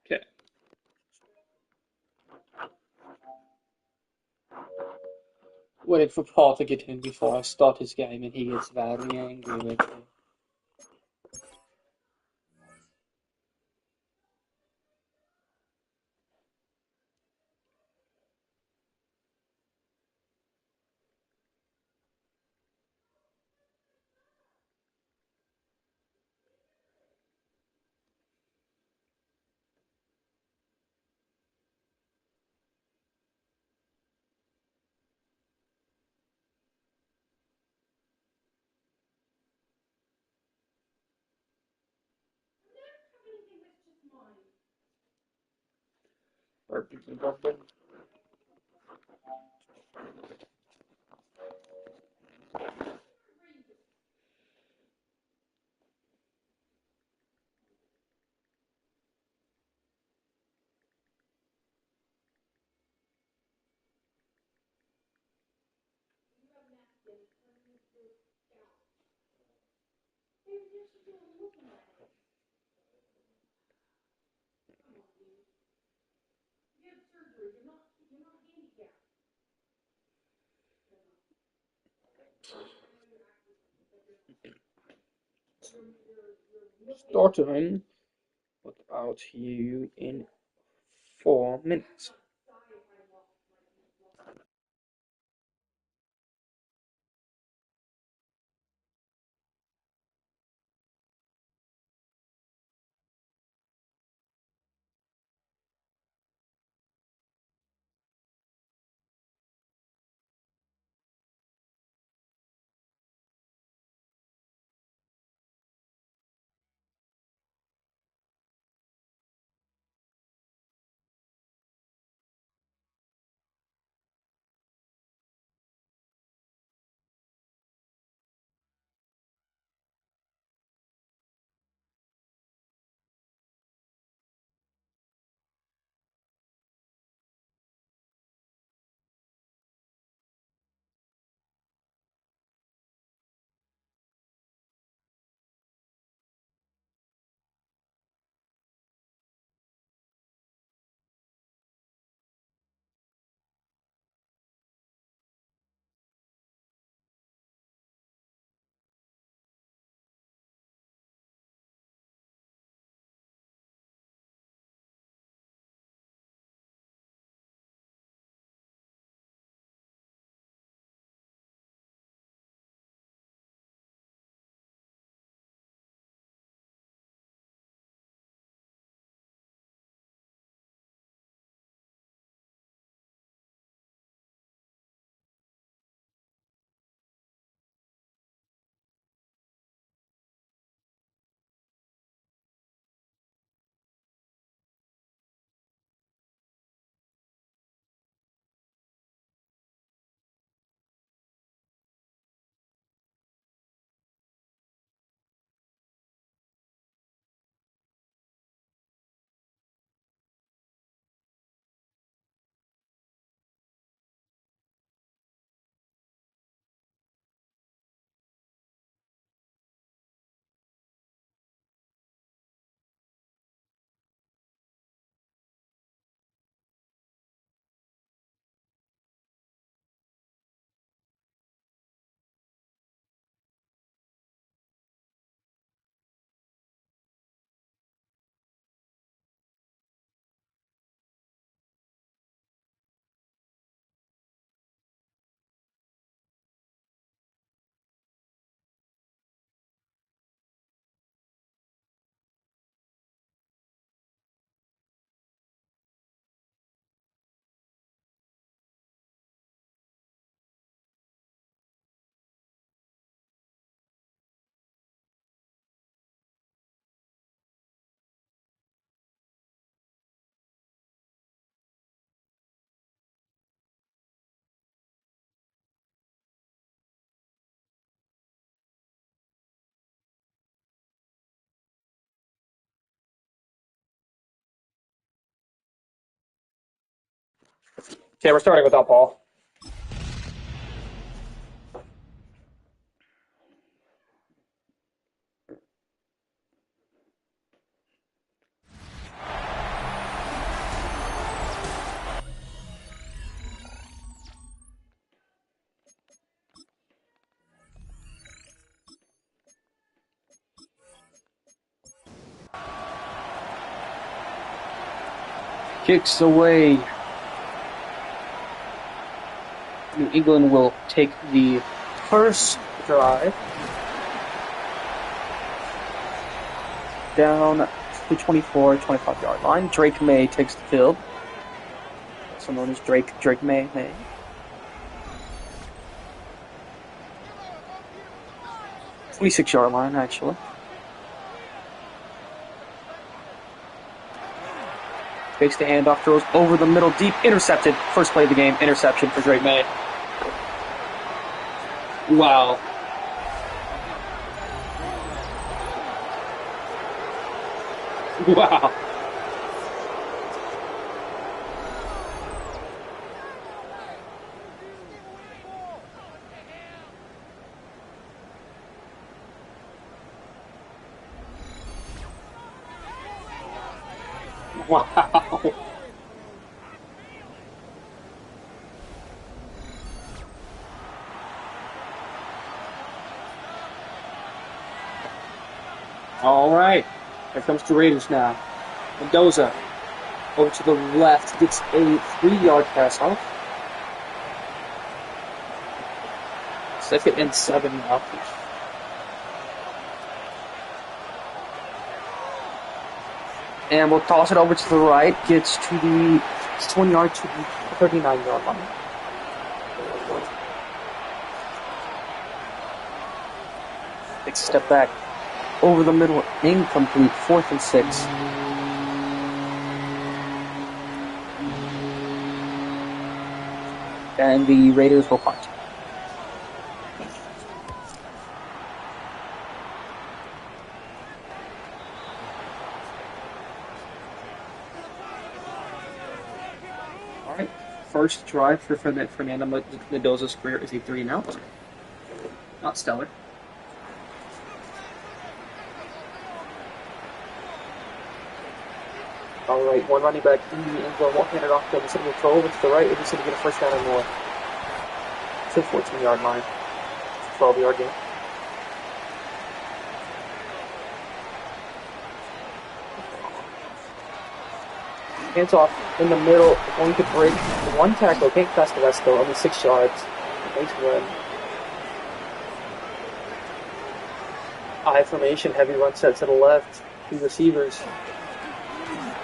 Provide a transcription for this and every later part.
Okay. Waiting for Paul to get in before I start his game, and he gets very angry with me. Starting without you in 4 minutes. Okay, we're starting without Paul. Kicks away. New England will take the first drive down to the 25-yard line. Drake May takes the field. Also known as Drake May. 26-yard line, actually. Takes the handoff, throws over the middle, deep, intercepted. First play of the game, interception for Drake May. Wow. Wow. Wow. All right. Here comes the Raiders now. Mendoza over to the left, gets a 3-yard pass off. 2nd and 7 now. And we'll toss it over to the right, gets to the 20-yard to the 39-yard line. Takes a step back. Over the middle, incomplete, 4th and 6. And the Raiders will punt. All right, first drive for Fernando Mendoza's career is a 3-and-out. Not stellar. All right, one running back in the end zone, one handed off to him. He's going to throw over to the right, and he's going to get a first down or more. It's a 14-yard line. It's a 12-yard game. Hands off in the middle, going to break one tackle. Can't pass the rest, though. Only 6 yards. Nice run. I formation, heavy run set to the left. 2 receivers.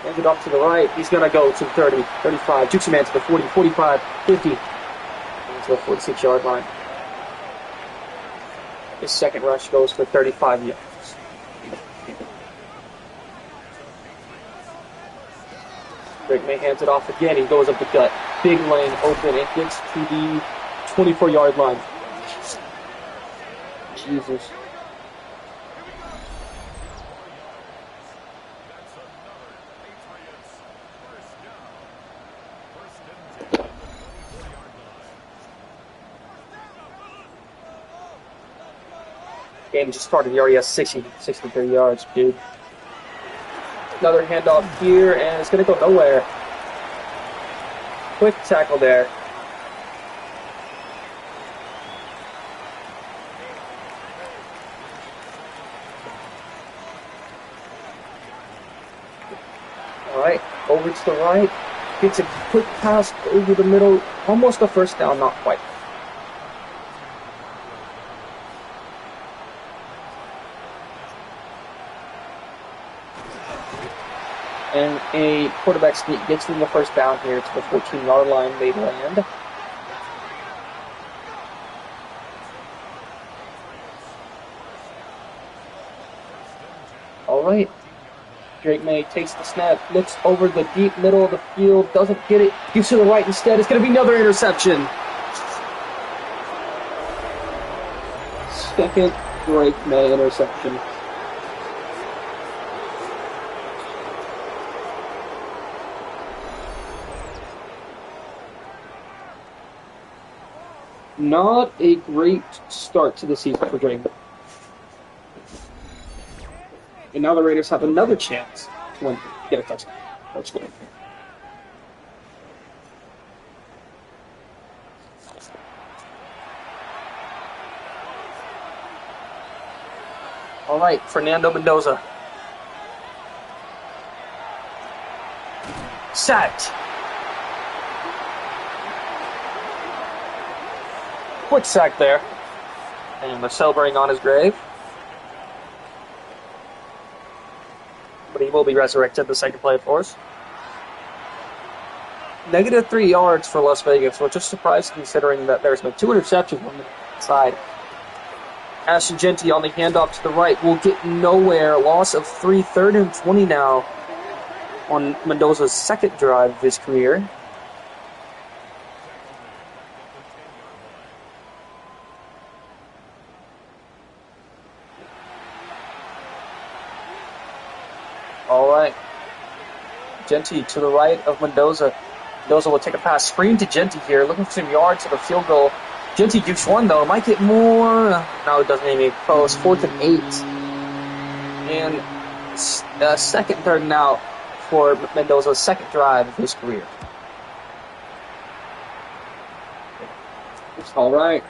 Hands it off to the right. He's going to go to 30, 35. Jukes a man to the 40, 45, 50. And to the 46-yard line. His second rush goes for 35 yards. Drake May hands it off again. He goes up the gut. Big lane open. It gets to the 24-yard line. Jesus. Game just started. He already has 63 yards, dude. Another handoff here, and it's going to go nowhere. Quick tackle there. All right, over to the right. Gets a quick pass over the middle. Almost a first down, not quite. And a quarterback sneak gets them the first down here to the 14-yard line. They land. All right. Drake May takes the snap, looks over the deep middle of the field, doesn't get it, gives to the right instead. It's going to be another interception. Second Drake May interception. Not a great start to the season for Drake. And now the Raiders have another chance to win, get a touchdown. That's good. All right, Fernando Mendoza. Sacked. Quick sack there. And they're celebrating on his grave. But he will be resurrected the second play, of course. Negative 3 yards for Las Vegas, which is surprising considering that there's been 2 interceptions on the side. Ashton Jeanty on the handoff to the right will get nowhere. Loss of 3, 3rd and 20 now on Mendoza's second drive of his career. All right. Jeanty to the right of Mendoza. Mendoza will take a pass. Screen to Jeanty here, looking for some yards for the field goal. Jeanty dukes one, though. Might get more. No, it doesn't even close. 4th and 8. And second, third and out for Mendoza's second drive of his career. All right.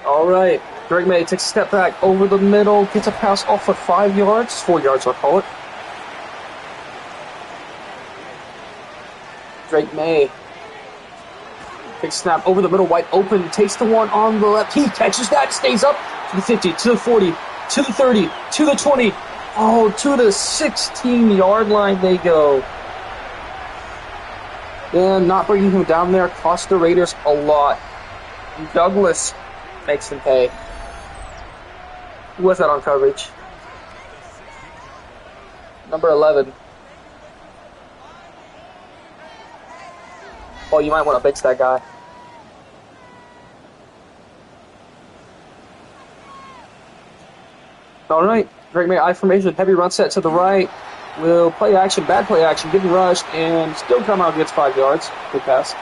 All right. Drake May takes a step back over the middle, gets a pass off for 5 yards. 4 yards, I'll call it. Drake May takes a snap over the middle, wide open, takes the one on the left. He catches that, stays up to the 50, to the 40, to the 30, to the 20. Oh, to the 16-yard line they go. And not bringing him down there cost the Raiders a lot. Douglas makes him pay. Who was that on coverage? Number 11. Oh, you might want to fix that guy. All right. Drake May I formation, heavy run set to the right. Will play action, bad play action, getting rushed, and still come out and gets 5 yards. Good pass.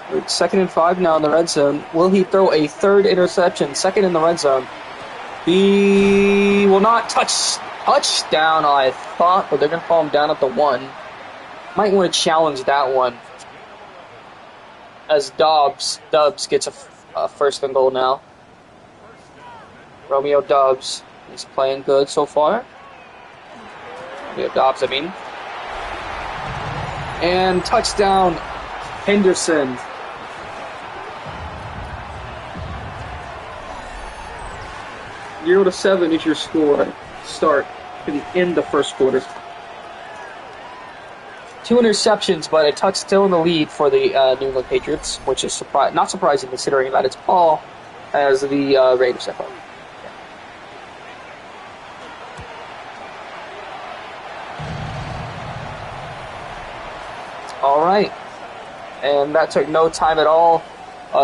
2nd and 5 now in the red zone. Will he throw a third interception? Second in the red zone. He will not touchdown, I thought, but they're going to call him down at the 1. Might want to challenge that one. As Dubs gets a first and goal now. Romeo Doubs is playing good so far. Romeo Dobbs, I mean. And touchdown, Henderson. Zero to 7 is your score. Start to the end of the first quarter. 2 interceptions, but a touch still in the lead for the New England Patriots, which is not surprising considering that it's Paul as the Raiders step up. All right, and that took no time at all.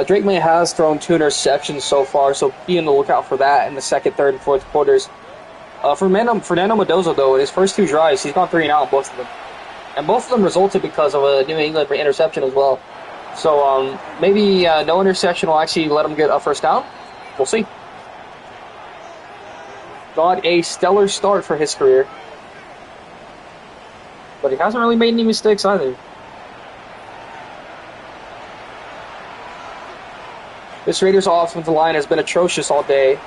Drake May has thrown 2 interceptions so far, so be on the lookout for that in the second, third, and fourth quarters. Fernando Mendoza, though, in his first 2 drives, he's gone 3 and out in both of them. And both of them resulted because of a New England interception as well. So maybe no interception will actually let him get a first down. We'll see. Got a stellar start for his career. But he hasn't really made any mistakes either. This Raiders offensive line has been atrocious all day.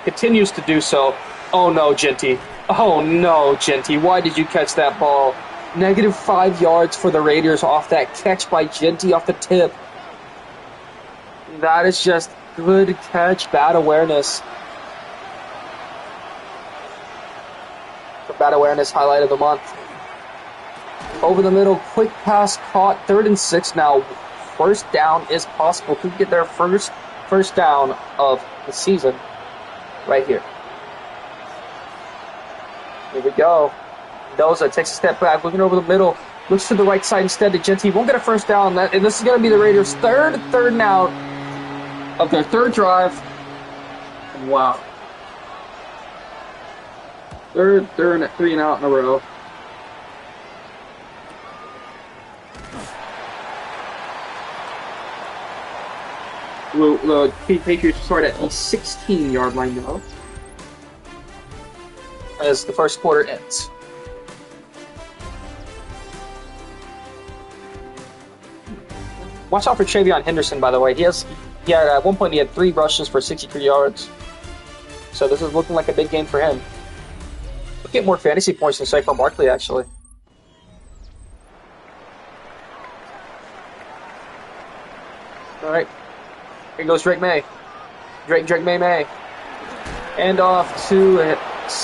Continues to do so. Oh no, Jeanty. Oh no, Jeanty. Why did you catch that ball? Negative 5 yards for the Raiders off that catch by Jeanty off the tip. That is just good catch, bad awareness. The bad awareness highlight of the month. Over the middle, quick pass caught. 3rd and 6 now. First down is possible. Could get their first down of the season right here. Here we go. Mendoza takes a step back, looking over the middle, looks to the right side instead to Jeanty. Won't get a first down, and this is going to be the Raiders' third and out. of their third drive. Wow. They're in a 3 and out in a row. The Patriots start at the 16-yard line now as the first quarter ends. Watch out for Travion Henderson, by the way. At one point he had 3 rushes for 63 yards. So this is looking like a big game for him. We'll get more fantasy points than Saquon Barkley, actually. All right. Here goes Drake May. Drake May. And off to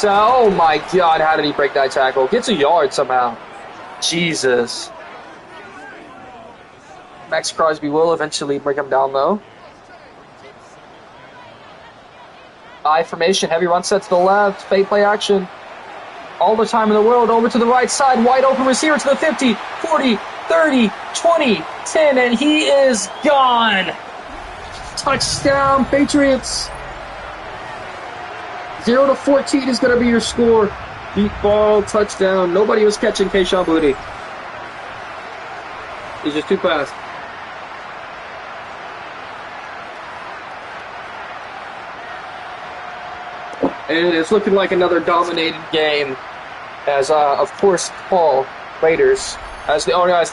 oh my God, how did he break that tackle? Gets a yard somehow. Jesus. Max Crosby will eventually bring him down, though. I formation, heavy run set to the left, fade play action. All the time in the world, over to the right side, wide open receiver to the 50, 40, 30, 20, 10, and he is gone. Touchdown, Patriots. 0-14 is going to be your score. Deep ball, touchdown. Nobody was catching Kayshon Boutte. He's just too fast. And it's looking like another dominated game as, of course, Paul Raiders, as the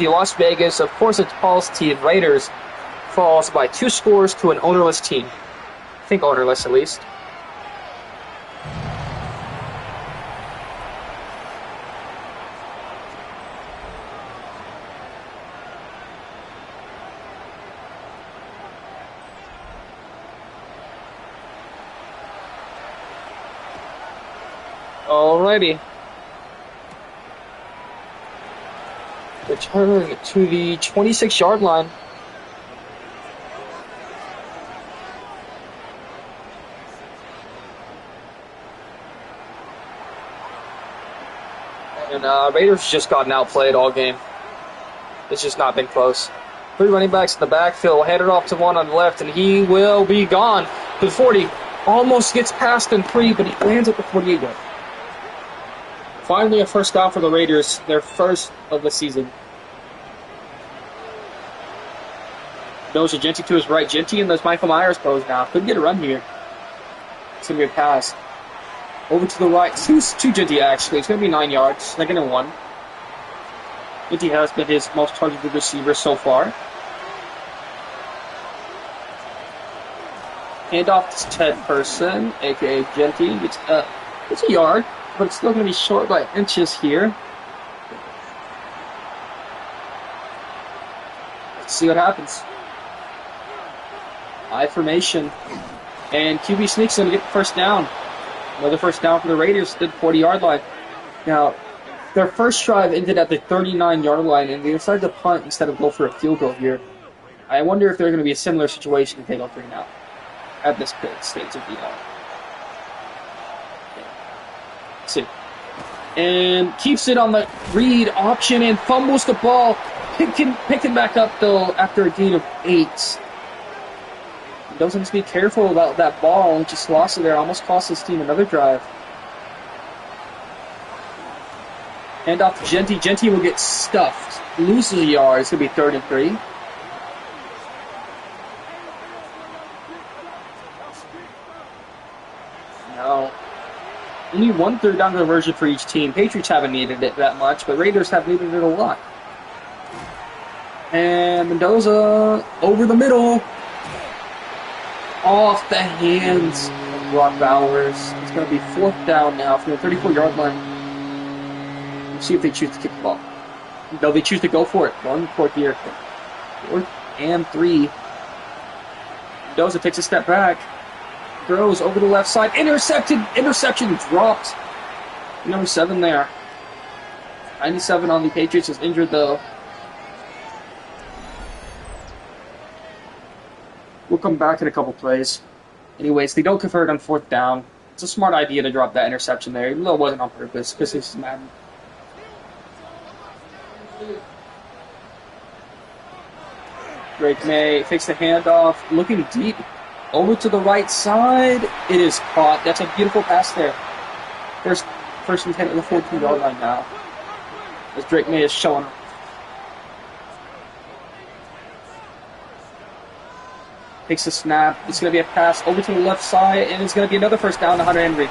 Las Vegas, of course, it's Paul's team, Raiders, falls by 2 scores to an ownerless team. I think ownerless, at least. Alrighty. Return to the 26-yard line. And Raiders just gotten outplayed all game. It's just not been close. 3 running backs in the backfield. Hand it off to one on the left, and he will be gone. To the 40. Almost gets past in 3, but he lands at the 48-yard. Finally, a first down for the Raiders, their first of the season. Knows Genty to his right. Genty in those Michael Myers pose now. Couldn't get a run here. It's going to be a pass. Over to the right. Two Genty, actually. It's going to be 9 yards. 2nd and 1. Genty has been his most targeted receiver so far. Hand off to Ted Person, a.k.a. Genty. It's a yard, but it's still going to be short by inches here. Let's see what happens. I formation. And QB sneaks in to get the first down. Another first down for the Raiders at the 40-yard line. Now, their first drive ended at the 39-yard line, and they decided to punt instead of go for a field goal here. I wonder if they're going to be a similar situation if they go 3 now at this stage of the Let's see. And keeps it on the read option and fumbles the ball. Picking back up, though, after a gain of 8. Doesn't be careful about that ball. Just lost it there. Almost cost his team another drive. Hand off to Genty. Genty will get stuffed. Loses a yard. It's going to be 3rd and 3. Now, only 1 third down conversion for each team. Patriots haven't needed it that much, but Raiders have needed it a lot. And Mendoza over the middle. Off the hands of Brock Bowers. It's going to be 4th down now from the 34-yard line. Let's see if they choose to kick the ball. No, they choose to go for it. Going for it here. 4th and 3. Mendoza takes a step back. Throws over the left side. Intercepted. Interception dropped. Number 7 there. 97 on the Patriots is injured, though. We'll come back in a couple plays. Anyways, they don't convert on 4th down. It's a smart idea to drop that interception there, even though it wasn't on purpose, because this is Madden. Drake May takes the handoff, looking deep. Over to the right side. It is caught. That's a beautiful pass there. First and 10 at the 14-yard line now. As Drake May is showing up. Takes a snap. It's going to be a pass over to the left side, and it's going to be another first down to Hunter Henry.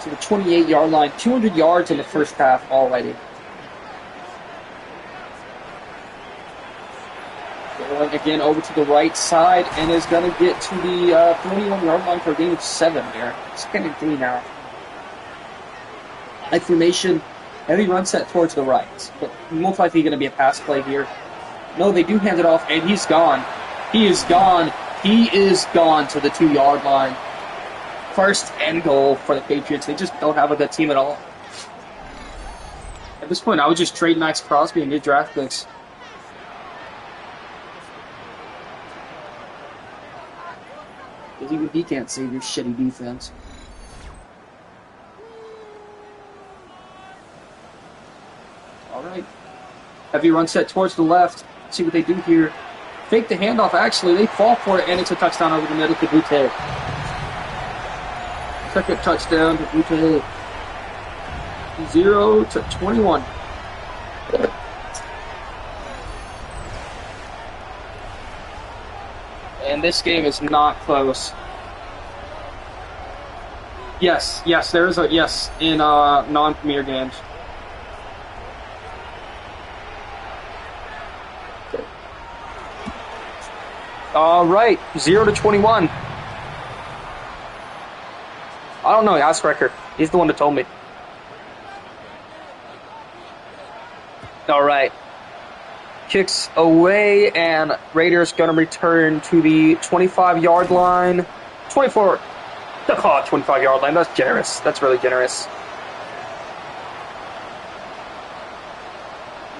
To the 28-yard line. 200 yards in the first half already. Going again over to the right side, and is going to get to the 21-yard line for a gain of 7 there. Second and 3 now. Like formation, heavy run set towards the right, but most likely going to be a pass play here. No, they do hand it off, and he's gone. He is gone. He is gone to the 2-yard line. First and goal for the Patriots. They just don't have a good team at all. At this point, I would just trade Max Crosby and get draft picks. Because even he can't save your shitty defense. Alright. Heavy run set towards the left. See what they do here. Fake the handoff, actually. They fall for it, and it's a touchdown over the middle to Boutte. Second touchdown to Boutte. 0-21. And this game is not close. Yes, there's a yes in non-premier games. All right, 0-21. I don't know. Ask Recker. He's the one that told me. All right. Kicks away, and Raiders going to return to the 25-yard line. 24. Oh, 25-yard line. That's generous. That's really generous.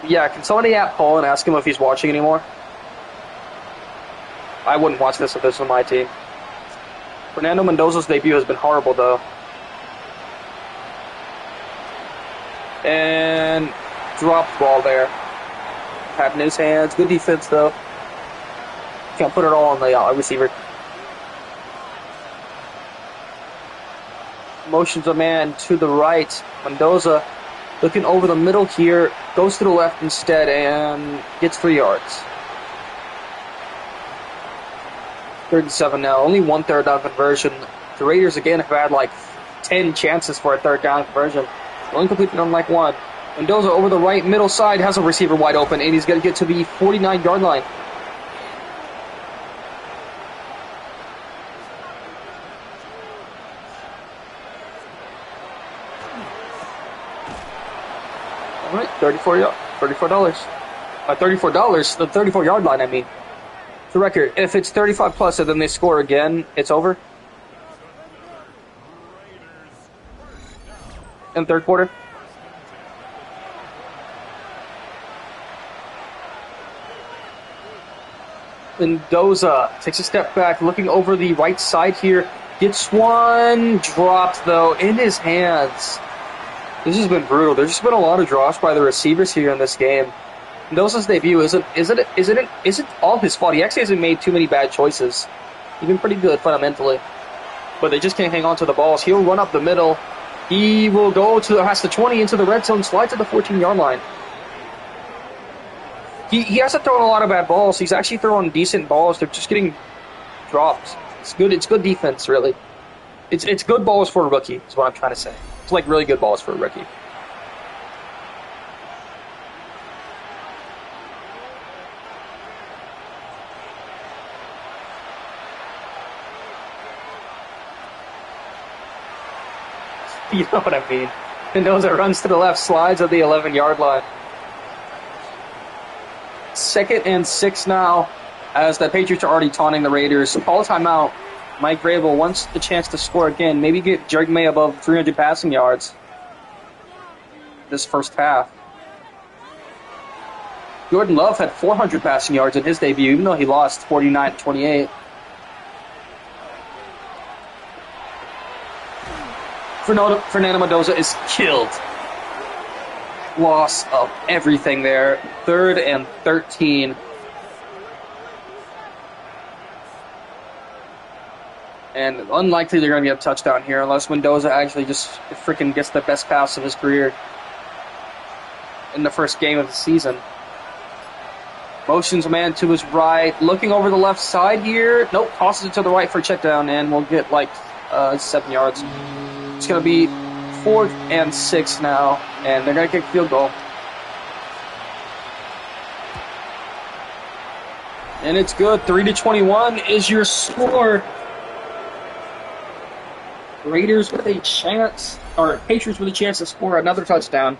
Yeah, can somebody at Paul and ask him if he's watching anymore? I wouldn't watch this if this was my team. Fernando Mendoza's debut has been horrible, though. And dropped ball there. Had in his hands. Good defense, though. Can't put it all on the receiver. Motions a man to the right. Mendoza looking over the middle here. Goes to the left instead and gets 3 yards. 3rd and 7 now. Only one third down conversion. The Raiders, again, have had like 10 chances for a third down conversion. Only completed on like 1. Mendoza over the right middle side has a receiver wide open, and he's going to get to the 49-yard line. All right, $34. $34. The 34-yard line, I mean. The record, if it's 35 plus and then they score again, it's over. In third quarter. Mendoza takes a step back, looking over the right side here. Gets one, dropped though, in his hands. This has been brutal. There's just been a lot of drops by the receivers here in this game. Mendoza's debut isn't all his fault. He actually hasn't made too many bad choices. He's been pretty good fundamentally, but they just can't hang on to the balls. He'll run up the middle. He will go to past the 20 into the red zone, slide to the 14-yard line. He hasn't thrown a lot of bad balls. He's actually throwing decent balls. They're just getting dropped. It's good. It's good defense, really. It's good balls for a rookie. Is what I'm trying to say. It's like really good balls for a rookie. You know what I mean. Mendoza runs to the left, slides at the 11-yard line. 2nd and 6 now, as the Patriots are already taunting the Raiders. Call timeout. Mike Vrabel wants the chance to score again. Maybe get Drake May above 300 passing yards this first half. Jordan Love had 400 passing yards in his debut, even though he lost 49-28. Fernando Mendoza is killed. Loss of everything there. 3rd and 13. And unlikely they're going to get a touchdown here unless Mendoza actually just freaking gets the best pass of his career in the first game of the season. Motions a man to his right, looking over the left side here. Nope, tosses it to the right for a check down, and we'll get like 7 yards. It's going to be 4th and 6 now, and they're going to kick a field goal. And it's good. 3-21 is your score. Raiders with a chance, or Patriots with a chance to score another touchdown.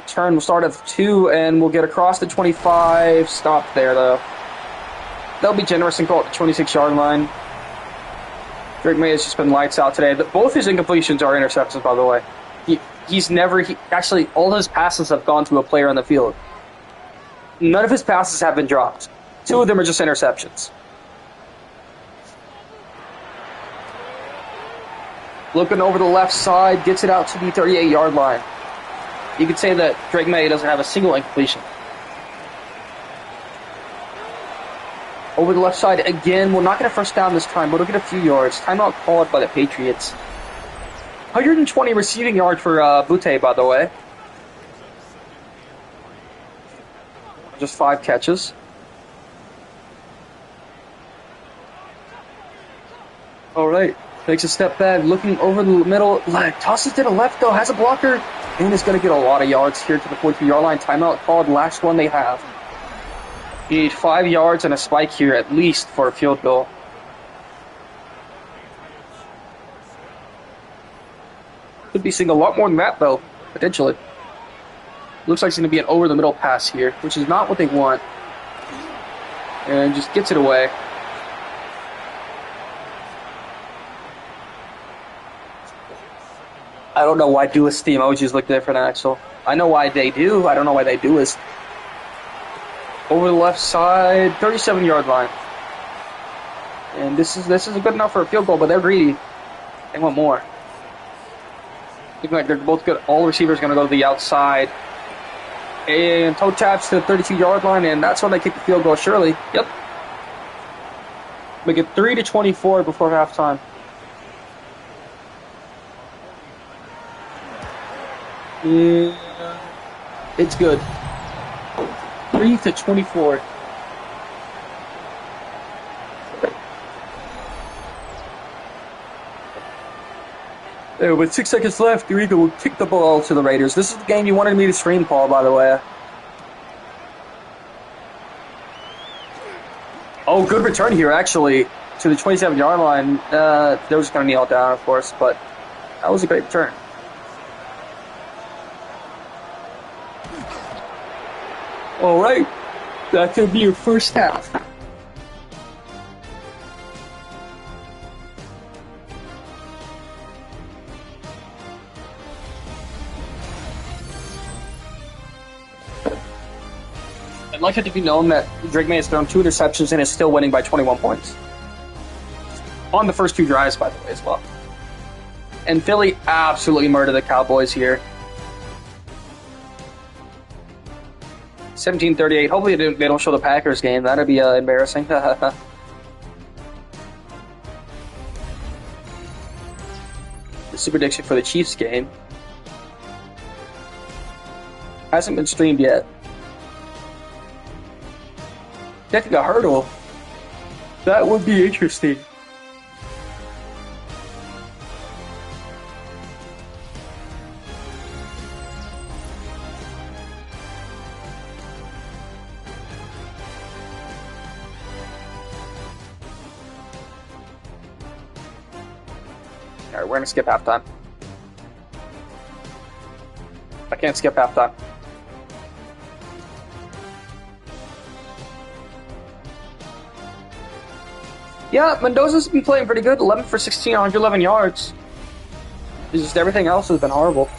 Turn will start at 2, and we'll get across the 25. Stop there, though. They'll be generous and call it the 26-yard line. Drake May has just been lights out today. Both his incompletions are interceptions, by the way. Actually, all his passes have gone to a player on the field. None of his passes have been dropped. 2 of them are just interceptions. Looking over the left side, gets it out to the 38-yard line. You could say that Drake May doesn't have a single incompletion. Over the left side again. We're not going to first down this time, but we'll get a few yards. Timeout called by the Patriots. 120 receiving yards for Butte, by the way. Just 5 catches. All right. Takes a step back, looking over the middle. Tosses to the left, though. Has a blocker. And is going to get a lot of yards here to the 43-yard line. Timeout called. Last one they have. You need 5 yards and a spike here at least for a field goal. Could be seeing a lot more than that, though, potentially. Looks like it's going to be an over-the-middle pass here, which is not what they want. And just gets it away. I don't know why Duist the emojis look different, Axel. I know why they do. I don't know why they do is. Over the left side, 37-yard line. And this is good enough for a field goal, but they're greedy. They want more. Looking like they're both good. All receivers going to go to the outside. And toe taps to the 32-yard line, and that's when they kick the field goal, surely. Yep. Make it 3-24 before halftime. Yeah, it's good. 3-24. With 6 seconds left, Eureka will kick the ball to the Raiders. This is the game you wanted me to stream, Paul, by the way. Oh, good return here, actually, to the 27-yard line. They were just going to kneel it down, of course, but that was a great return. All right, that could be your first half. I'd like it to be known that Drake May has thrown 2 interceptions and is still winning by 21 points. On the first 2 drives, by the way, as well. And Philly absolutely murdered the Cowboys here. 17-38. Hopefully they don't show the Packers game. That'd be embarrassing. The super prediction for the Chiefs game hasn't been streamed yet. Taking a hurdle. That would be interesting. Alright, we're gonna skip halftime. I can't skip halftime. Yeah, Mendoza's been playing pretty good. 11 for 16, 111 yards. It's just everything else has been horrible.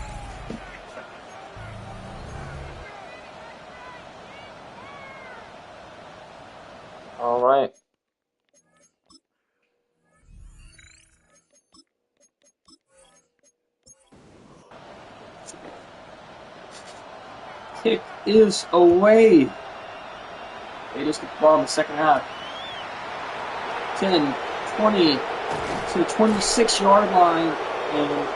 All right. is away. Raiders get the ball in the second half. 10, 20 to the 26-yard line, and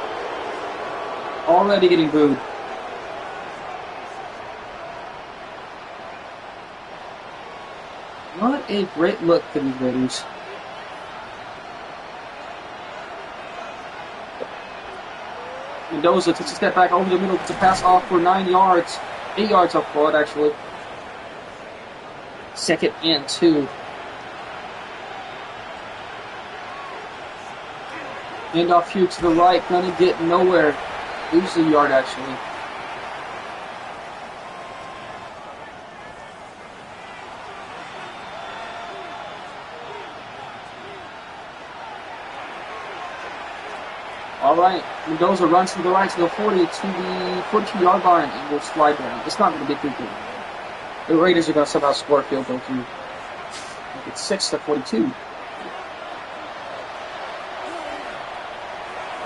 already getting booed. Not a great look for these Raiders. Mendoza takes a step back over the middle, gets a pass off for 9 yards. 8 yards up forward, actually. 2nd and 2. Hand off here to the right, gonna get nowhere. Loses a yard, actually. Alright, Mendoza runs to the right to the 40 to the 42-yard line and will slide down. It's not going to be a good game. The Raiders are going to somehow score a field goal here. It's 6 to 42.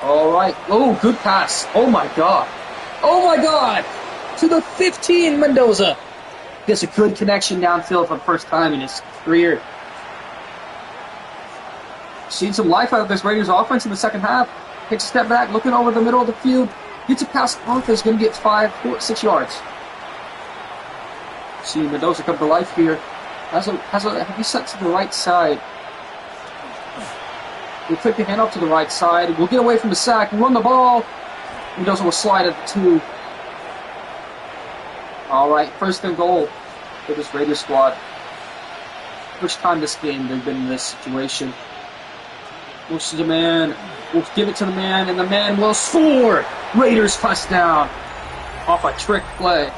Alright, oh, good pass. Oh my god. Oh my god! To the 15, Mendoza. Gets a good connection downfield for the first time in his career. Seen some life out of this Raiders offense in the second half. Takes a step back, looking over the middle of the field. Gets a pass off, is going to get 6 yards. See Mendoza come to life here. Has a heavy set to the right side. We'll take the handoff to the right side. We'll get away from the sack and run the ball. Mendoza will slide at the 2. Alright, 1st and goal for this Raiders squad. First time this game they've been in this situation. Moves to the man. We'll give it to the man, and the man will score! Raiders touchdown off a trick play.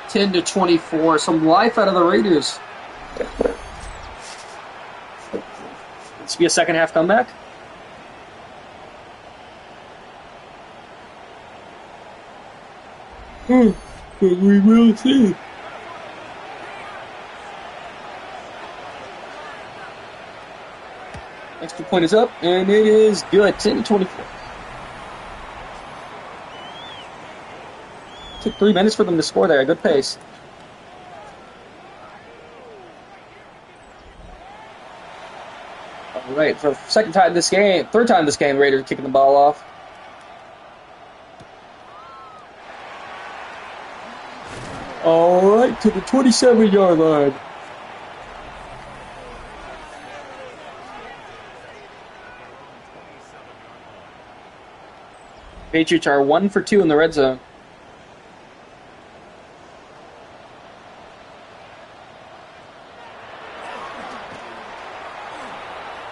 10 to 24. Some life out of the Raiders. This will be a second half comeback. But we will see. Extra point is up, and it is good. 10 to 24. Took 3 minutes for them to score there. Good pace. All right, for the third time this game, Raiders are kicking the ball off. All right, to the 27-yard line. Patriots are 1 for 2 in the red zone.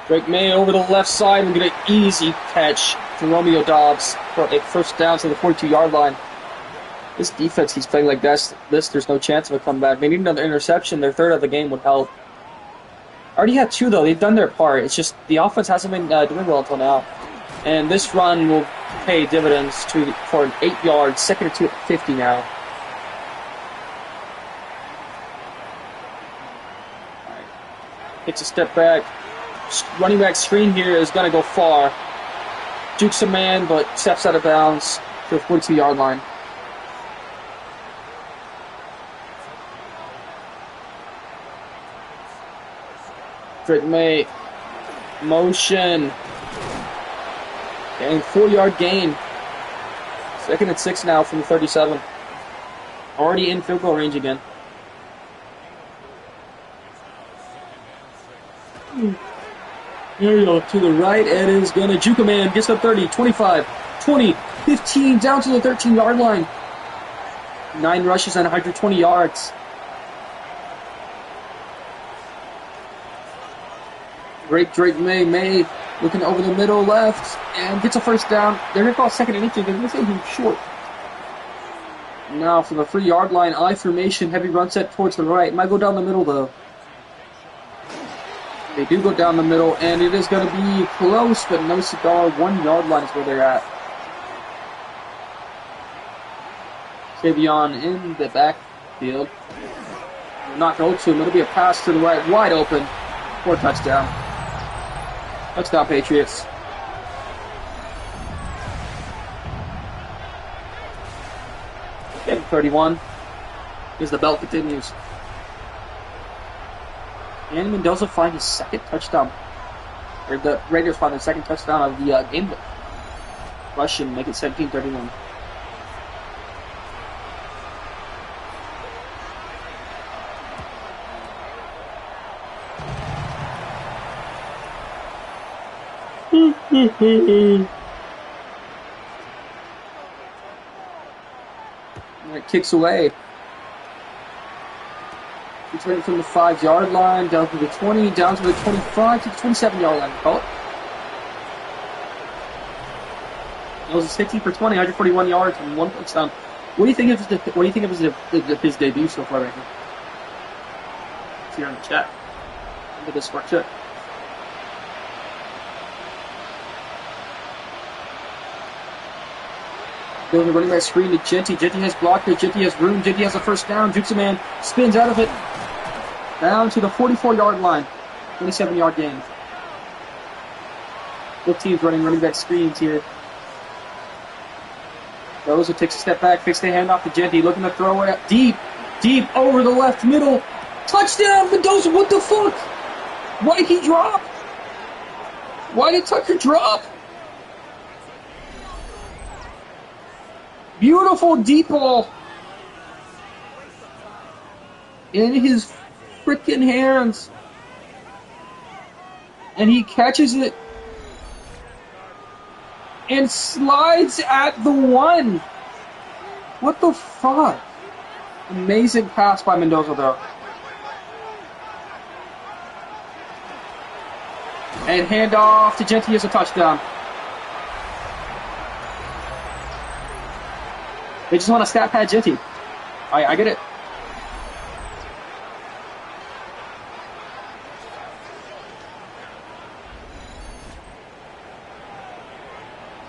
Drake May over the left side and get an easy catch from Romeo Dobbs for a first down to the 42-yard line. This defense keeps playing like this. There's no chance of a comeback. They need another interception. Their 3rd of the game would help. Already had 2 though. They've done their part. It's just the offense hasn't been doing well until now. And this run will pay dividends for an 8 yard, 2nd and 2 at 50 now. Right. Takes a step back. Running back screen here is going to go far. Jukes a man, but steps out of bounds to the 42-yard line. Drake May. Motion. And 4-yard gain. 2nd and 6 now from the 37. Already in field goal range again. There you go, to the right, Ed is going to juke a man. Gets up 30, 25, 20, 15, down to the 13-yard line. 9 rushes and 120 yards. Great Drake May looking over the middle left and gets a first down. They're going to call 2nd and 18. They're going to say he's short. Now from the 3-yard line, I formation, heavy run set towards the right. Might go down the middle though. They do go down the middle, and it is going to be close, but no cigar. 1-yard line is where they're at. Savion in the backfield. Will not go to him. It'll be a pass to the right, wide open for a touchdown. Touchdown, Patriots. 31. As the belt continues. And Mendoza finds his second touchdown. Or the Raiders find their second touchdown of the game. Russian make it 17-31. And it kicks away. It's ready from the 5-yard line, down to the 20, down to the 25, to the 27-yard line. Call it. It was 16 for 20, 141 yards and 1 touchdown. What do you think of his debut so far right now? It's here in the chat. Look at this spark check. Goes the running back screen to Genty. Genty has blocked it. Genty has room. Genty has a first down. Jukes a man. Spins out of it. Down to the 44-yard line. 27-yard gain. Both teams running back screens here. Mendoza takes a step back. Fakes the handoff to Genty. Looking to throw it deep. Deep over the left middle. Touchdown, Mendoza. What the fuck? Why did he drop? Why did Tucker drop? Beautiful deep ball in his freaking hands. And he catches it and slides at the 1. What the fuck? Amazing pass by Mendoza though. And handoff to Genty as a touchdown. They just want to stat pad Genty. I get it.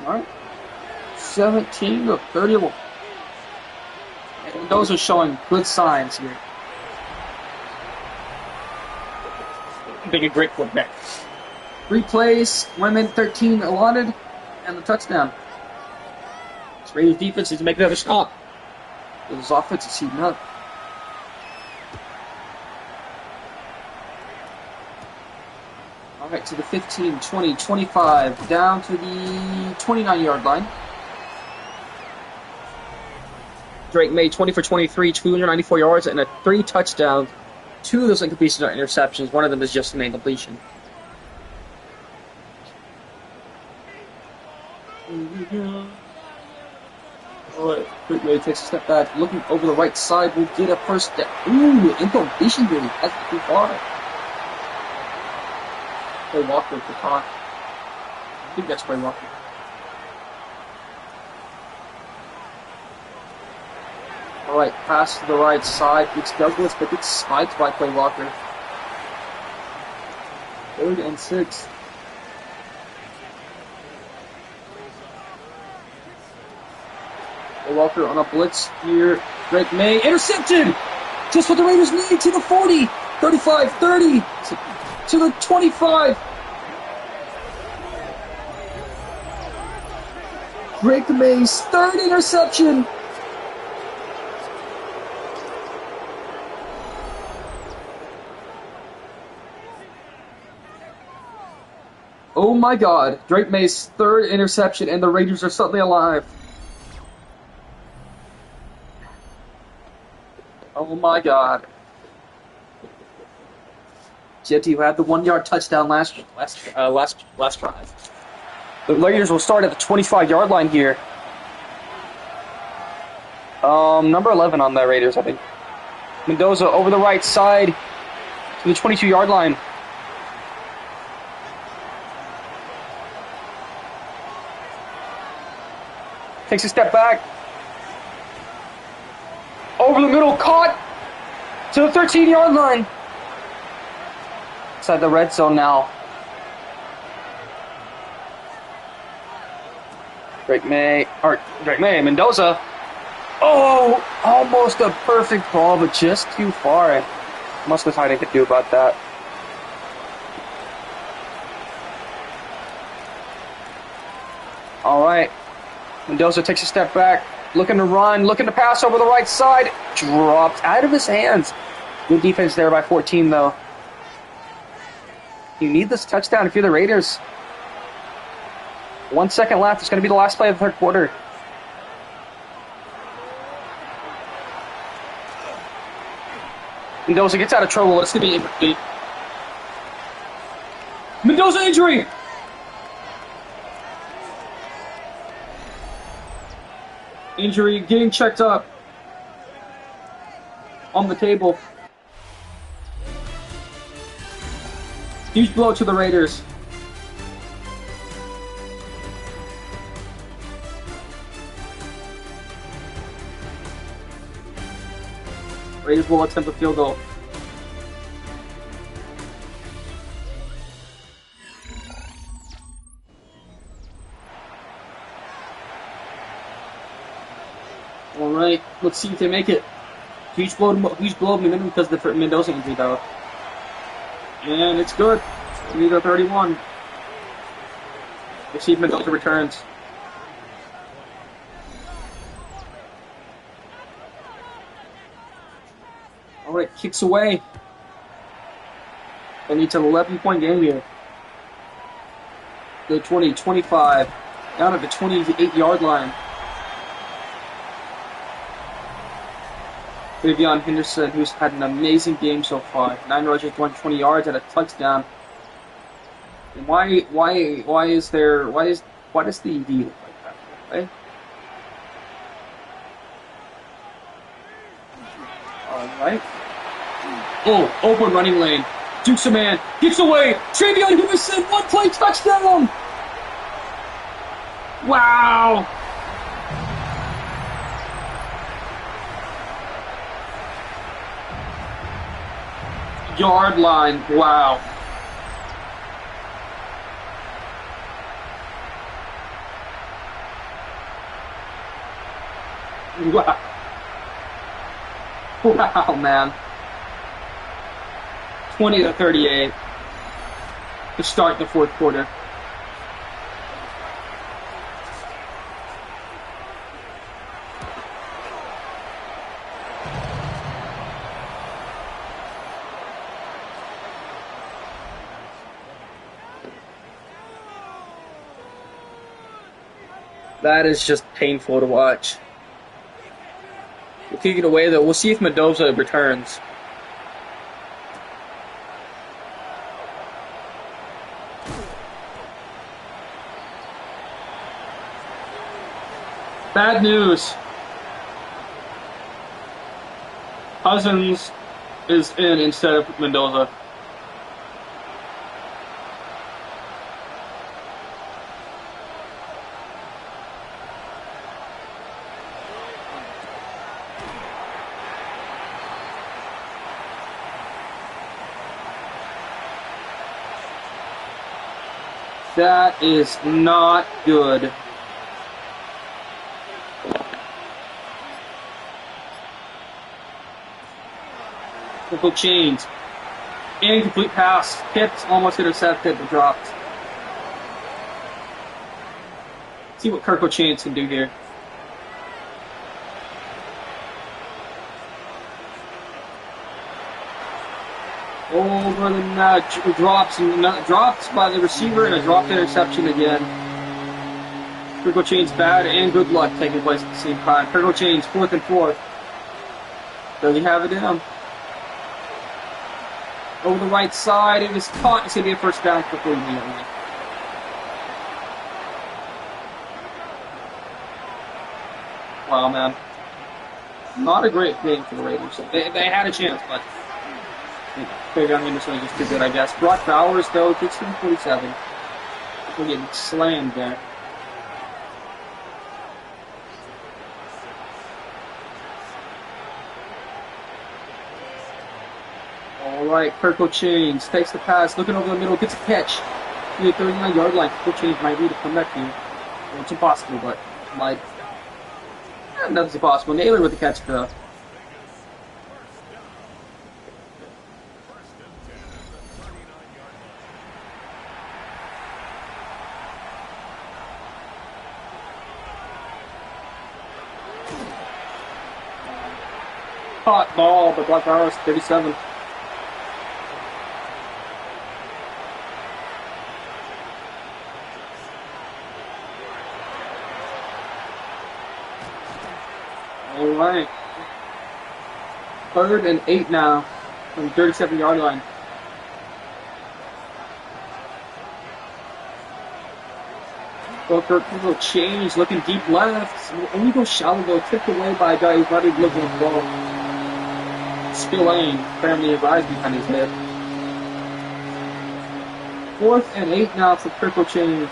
Alright. 17-31. And those are showing good signs here. Being a great quarterback. 3 plays, 1 minute 13 allotted, and the touchdown. Raiders defense needs to make another stop. This offense is heating up. Alright, to the 15, 20, 25, down to the 29-yard line. Drake May, 20 for 23, 294 yards, and 3 touchdowns. 2 of those incompletions are interceptions. One of them is just an incompletion. Alright, Drake May takes a step back, looking over the right side, will get a first down. Ooh, incompletion really. That's too far. Play Walker for caught. I think that's Play Walker. Alright, pass to the right side. It's Douglas, but gets spiked by Play Walker. 3rd and 6. Walker on a blitz here. Drake May intercepted! Just what the Raiders need to the 40, 35, 30, to the 25. Drake May's 3rd interception. Oh my God. Drake May's 3rd interception, and the Raiders are suddenly alive. Oh my God. Genty, who had the 1-yard touchdown last drive. The Raiders will start at the 25-yard line here. Number 11 on the Raiders, I think. Mendoza over the right side to the 22-yard line. Takes a step back. Over the middle, caught to the 13-yard line. Inside the red zone now. Drake May, Mendoza. Oh, almost a perfect ball, but just too far. And much less I could do about that. All right. Mendoza takes a step back. Looking to run, looking to pass over the right side. Dropped out of his hands. Good defense there by 14, though. You need this touchdown if you're the Raiders. 1 second left. It's going to be the last play of the third quarter. Mendoza gets out of trouble. It's going to be incomplete. Mendoza injury! Injury getting checked up on the table. Huge blow to the Raiders. Raiders will attempt a field goal. All right, let's see if they make it. Huge blow momentum because of the Mendoza injury, though. And it's good. We go 31. Let's see if Mendoza returns. All right, kicks away. They need an 11-point game here. The 20, 25, down at the 28-yard line. Vivian Henderson, who's had an amazing game so far. 9 rushes, 120 yards, and a touchdown. And why does the ED look like that? Right? Alright. Oh, open running lane. Dukes a man. Gets away. Travion Henderson, 1-play touchdown! Wow! Yard line. Wow. Wow. Wow, man. 20-38 to start the fourth quarter. That is just painful to watch. We'll kick it away, though. We'll see if Mendoza returns. Bad news. Cousins is in instead of Mendoza. That is not good. Triple chains. Incomplete pass. Pipped, almost intercepted, but dropped. See what Kirko Chains can do here. Over the net, dropped by the receiver, and a dropped interception again. Kirko Chains bad and good luck taking place at the same time. Kirko Chains 4th and 4. Does he have it in him? Over the right side, it is caught. It's going to be a first down for Cleveland. Wow, man. Not a great game for the Raiders. They had a chance, but Fabian Henderson was just too good, I guess. Brock Bowers, though, gets him 47. We're getting slammed there. Alright, Kirko Chains takes the pass, looking over the middle, gets a catch. The 39-yard line. Kirko Chains might need to come back here. Well, it's impossible, but might. Nothing's impossible. Naylor with the catch, though. caught ball, but Black Arrows 37. All right. 3rd and 8 now from 37-yard line. Booker, little change, looking deep left. Only go shallow though, tipped away by a guy who's not even looking at the ball. Spillane, apparently his eyes behind his head. 4th and 8 now for Triple Chains.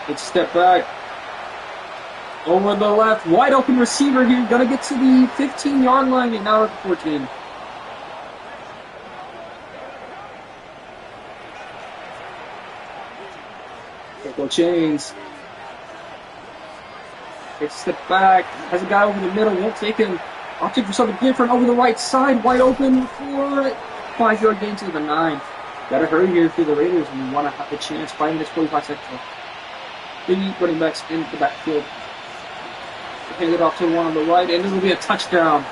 Let's step back. Over the left, wide open receiver here. Gonna get to the 15-yard line and now at the 14. Triple Chains. Takes a step back. Has a guy over the middle. Won't take him. Opting for something different over the right side. Wide open for 5-yard gain to the 9. Gotta hurry here through the Raiders and you want to have a chance. 5 minutes, 45 seconds. 3 running backs in the backfield. Hand it off to one on the right, and it'll be a touchdown.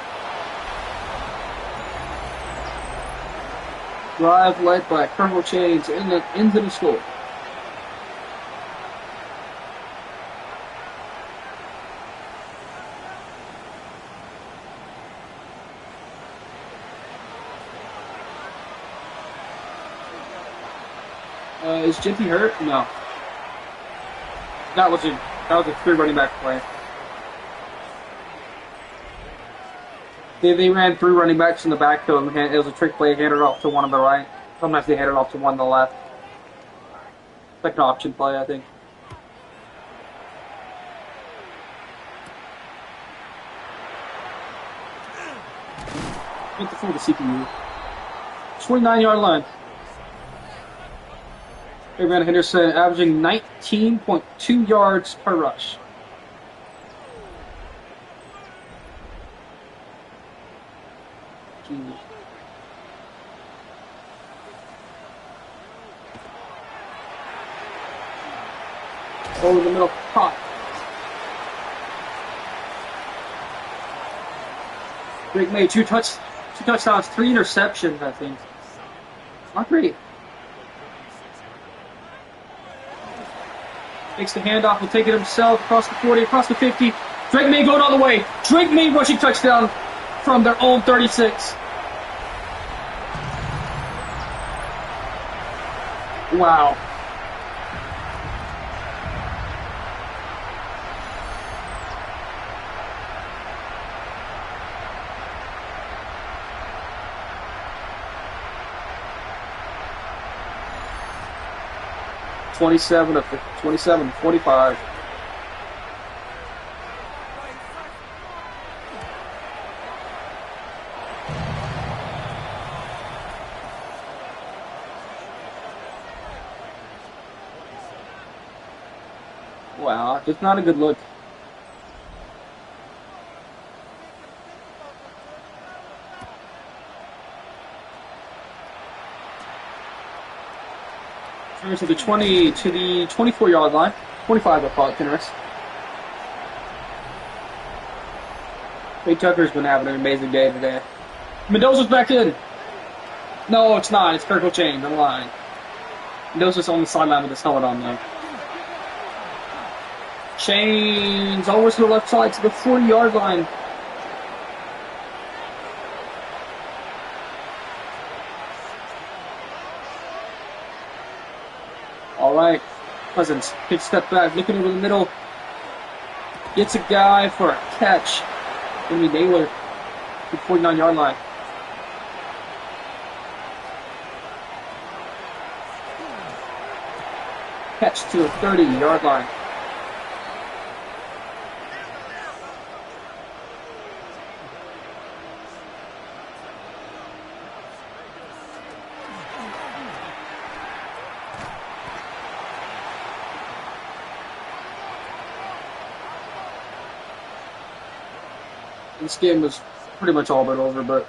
Drive led by Triple Chains into the score. Is Jiffy hurt? No. That was a 3 running back play. They ran 3 running backs in the backfield, and it was a trick play. Handed it off to one on the right. Sometimes they handed it off to one on the left. Like an option play, I think. Get the full to CPU. 29-yard line. Adrian Henderson averaging 19.2 yards per rush. Jeez. Over the middle, caught. Drake made 2 touchdowns, 3 interceptions, I think. Not great. Takes the handoff, will take it himself, across the 40, across the 50. Drake May going all the way. Drake May rushing touchdown from their own 36. Wow. Twenty-seven to 45. Wow, just not a good look. To the 24-yard line. 25, I call it, generous. Ray Tucker's been having an amazing day today. Mendoza's back in. No, it's not. It's Kirkle Chains on the line. Mendoza's on the sideline with his helmet on, though. Chains over to the left side to the 40-yard line. All right, Cousins, big step back, looking over the middle. Gets a guy for a catch. Gonna be Naylor, the 49-yard line. Catch to the 30-yard line. This game was pretty much all but over, but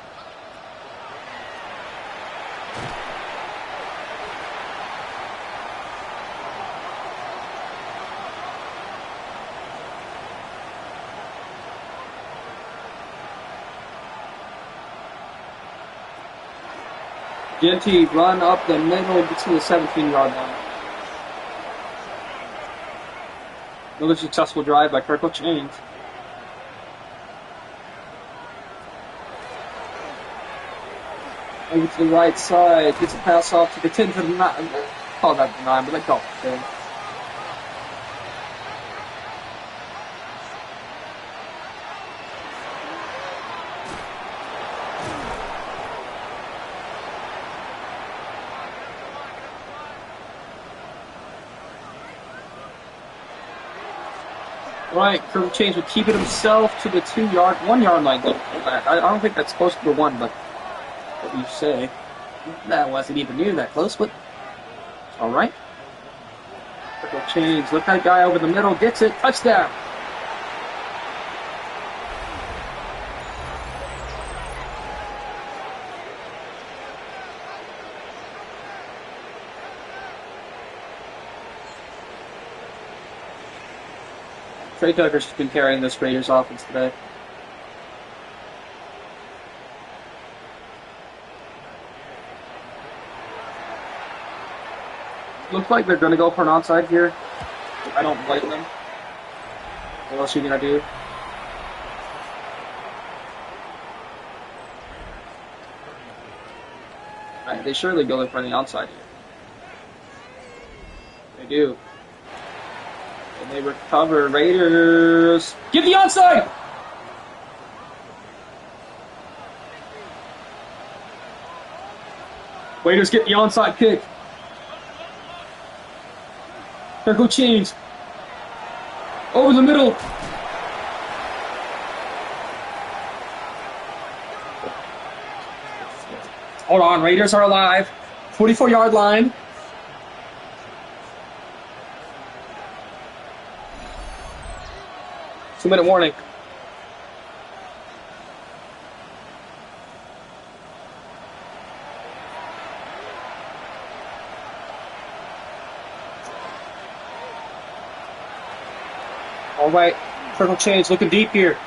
Ginty run up the middle, gets to the 17-yard line. Another successful drive by Kirkle Chains. Over to the right side, gets a pass off to the 10 to the 9. Call that the 9, but they call it 10. Right, Kirkle Chains will keep it himself to the 1 yard line. I don't think that's close to the 1, but what you say. That wasn't even near that close, but alright. Kirkle Chains, look at that guy over the middle, gets it, touchdown. Trey Tucker's been carrying this Raiders offense today. Looks like they're going to go for an onside here. I don't blame them. What else are you going to do? Right, they surely go for the onside here. They do. And they recover. Raiders get the onside! Raiders get the onside kick. Kirkle Chains. Over the middle. Hold on, Raiders are alive. 44-yard line. Two-minute warning. All right, Kirkle Chains looking deep here.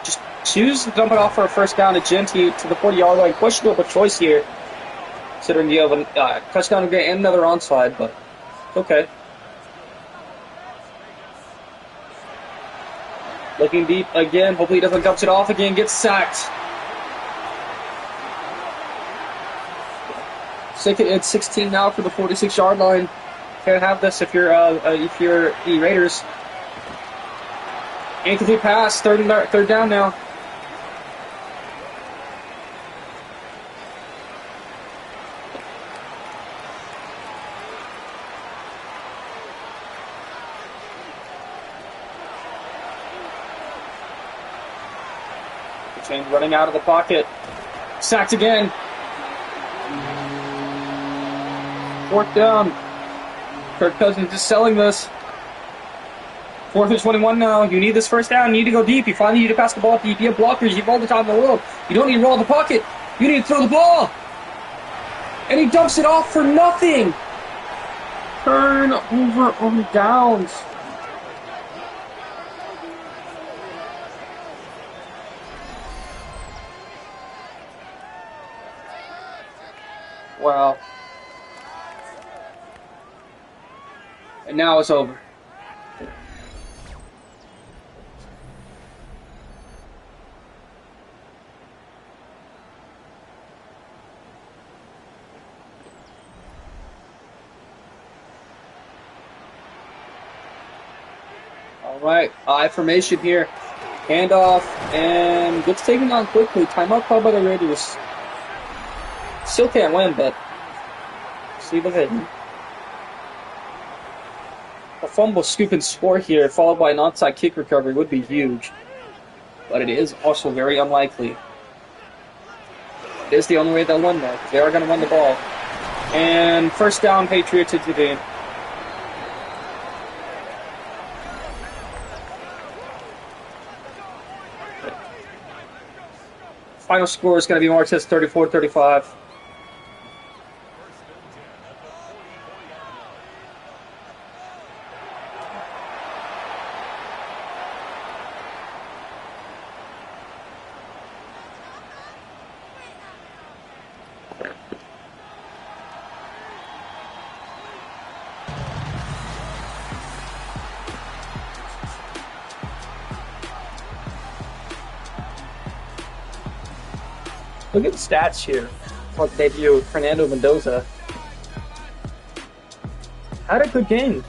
Just choose to dump it off for a first down to Ginty to the 40-yard line. Questionable choice here, considering you have a touchdown and another onside, but it's okay. Looking deep again. Hopefully he doesn't dump it off again. Gets sacked. Second and 16 now for the 46-yard line. Can't have this if you're the Raiders. Incomplete pass. Third down now. Chains running out of the pocket. Sacked again. Fourth down. Kirk Cousins is selling this. 4th and 21 now. You need this first down. You need to go deep. You finally need to pass the ball deep. You have blockers. You have all the time in the world. You don't need to roll the pocket. You need to throw the ball. And he dumps it off for nothing. Turnover on downs. Wow. And now it's over. All right, I formation here. Handoff, and gets taken down quickly. Timeout called by the Raiders. Still can't win, but see the hit. A fumble, scoop, and score here, followed by an onside kick recovery, would be huge. But it is also very unlikely. It is the only way they'll win, though, because they are going to win the ball. And first down, Patriots into the game. Final score is going to be Martez 34-35. Look at the stats here for the debut of Fernando Mendoza. Had a good game.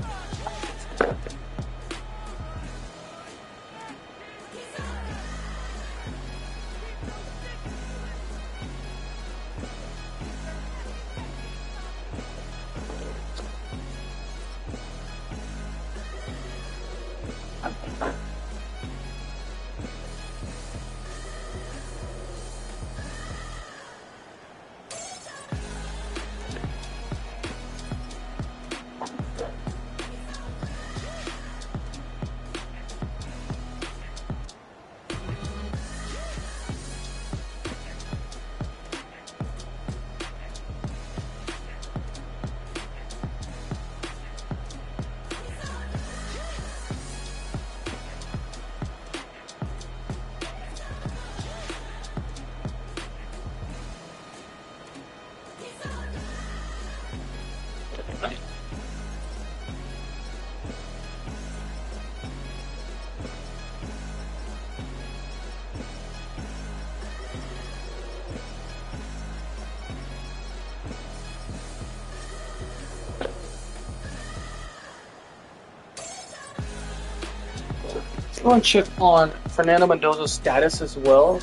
I want to check on Fernando Mendoza's status as well.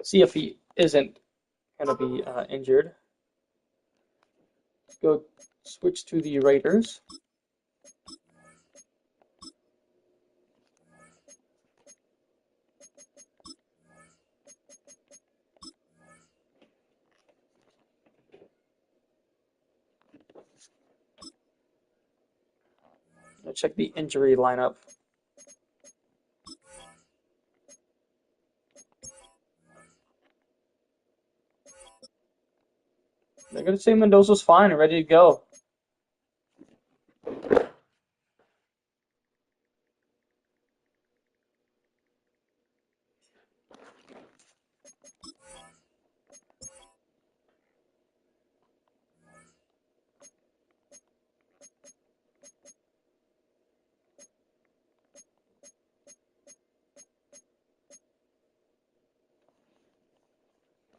See if he isn't going to be injured. Go switch to the Raiders. I'll check the injury lineup. They're going to say Mendoza's fine and ready to go.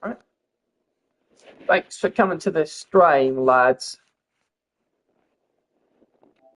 All right. Thanks for coming to the stream, lads.